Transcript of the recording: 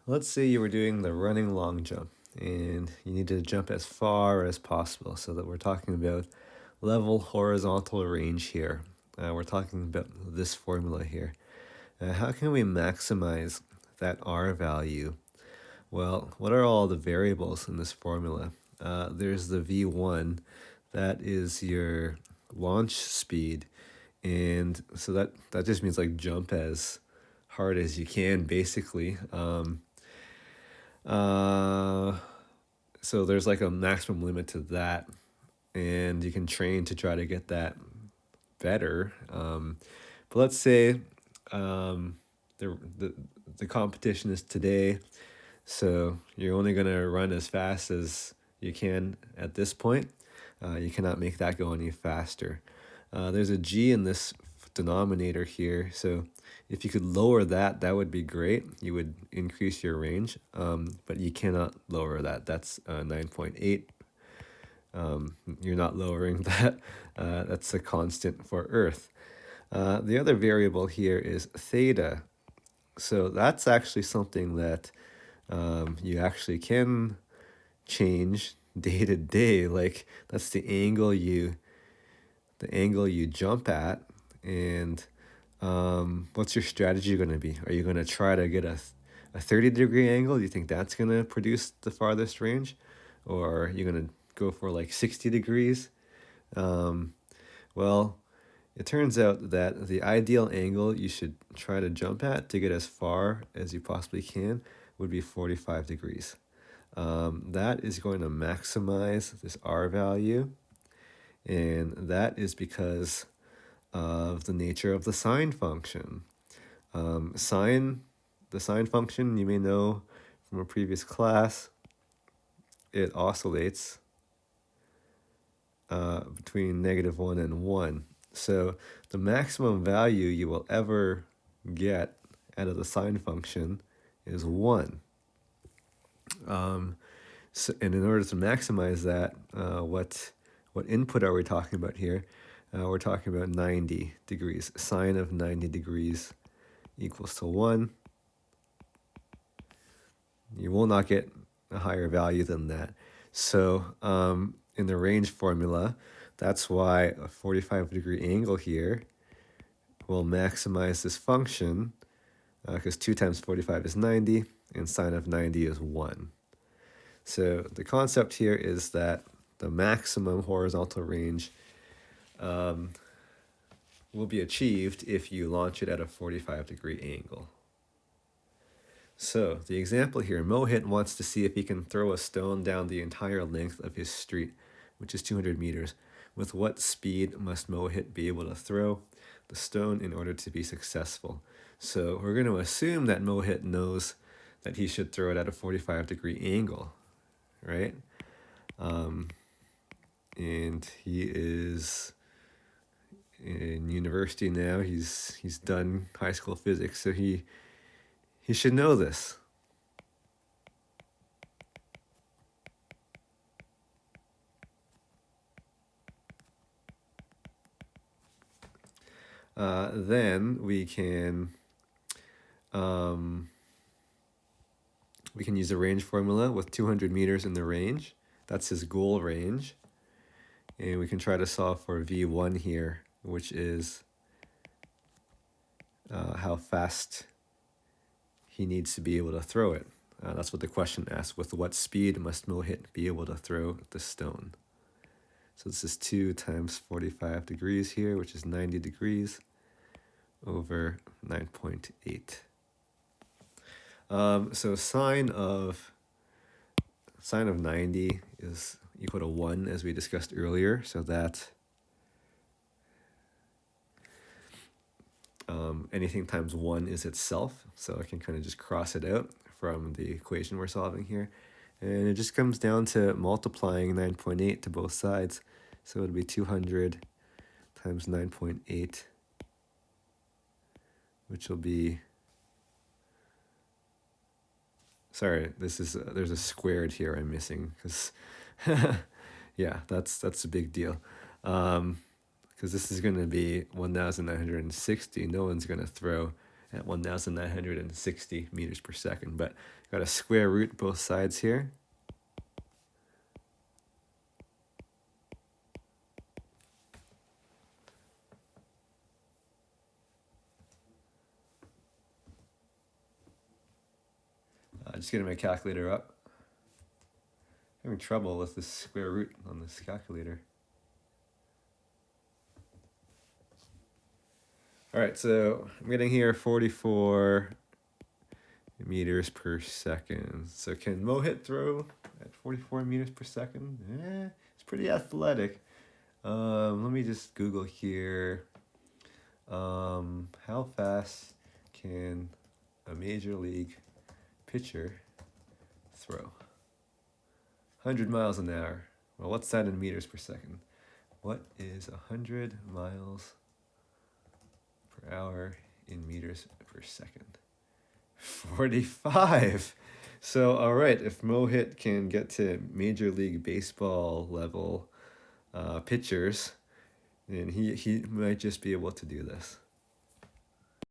Let's say you were doing the running long jump and you need to jump as far as possible, so that we're talking about level horizontal range here. We're talking about this formula here. How can we maximize that R value? Well, what are all the variables in this formula? There's the V1, that is your launch speed. And so that just means like jump as hard as you can, basically. Uh, so there's like a maximum limit to that, and you can train to try to get that better. But let's say um, the, the the competition is today, so you're only gonna run as fast as you can at this point. You cannot make that go any faster. There's a G in this denominator here, so if you could lower that, that would be great. You would increase your range, but you cannot lower that. That's 9.8. You're not lowering that. That's a constant for Earth. The other variable here is theta. So that's actually something that you actually can change day to day. Like that's the angle you jump at, and what's your strategy going to be? Are you going to try to get a 30-degree angle? Do you think that's going to produce the farthest range? Or are you going to go for like 60 degrees? Um, well, it turns out that the ideal angle you should try to jump at to get as far as you possibly can would be 45 degrees. That is going to maximize this R value, and that is because of the nature of the sine function. The sine function, you may know from a previous class, it oscillates between -1 and 1. So the maximum value you will ever get out of the sine function is 1. And in order to maximize that, what input are we talking about here? We're talking about 90 degrees. Sine of 90 degrees equals to 1. You will not get a higher value than that. So in the range formula, that's why a 45-degree angle here will maximize this function, because 2 times 45 is 90, and sine of 90 is 1. So the concept here is that the maximum horizontal range will be achieved if you launch it at a 45-degree angle. So the example here, Mohit wants to see if he can throw a stone down the entire length of his street, which is 200 meters. With what speed must Mohit be able to throw the stone in order to be successful? So we're going to assume that Mohit knows that he should throw it at a 45-degree angle, right? And he is in university now. He's done high school physics, so he should know this. Then we can use the range formula with 200 meters in the range. That's his goal range. And we can try to solve for V1 here, which is how fast he needs to be able to throw it. That's what the question asks. With what speed must Mohit be able to throw the stone? So this is 2 times 45 degrees here, which is 90 degrees, over 9.8. So sine of 90 is equal to 1, as we discussed earlier, so that anything times 1 is itself. So I can kind of just cross it out from the equation we're solving here. And it just comes down to multiplying 9.8 to both sides. So it'll be 200 times 9.8, which will be, sorry, there's a squared here I'm missing, because yeah, that's a big deal. Because this is going to be 1,960. No one's going to throw at 1,960 meters per second. But got a square root both sides here. Just getting my calculator up. Having trouble with this square root on this calculator. All right, so I'm getting here 44 meters per second. So can Mohit throw at 44 meters per second? It's pretty athletic. Let me just Google here. How fast can a major league pitcher throw? 100 miles an hour. Well, what's that in meters per second? What is 100 miles per hour in meters per second? 45. So, all right, if Mohit can get to Major League Baseball level pitchers, then he might just be able to do this.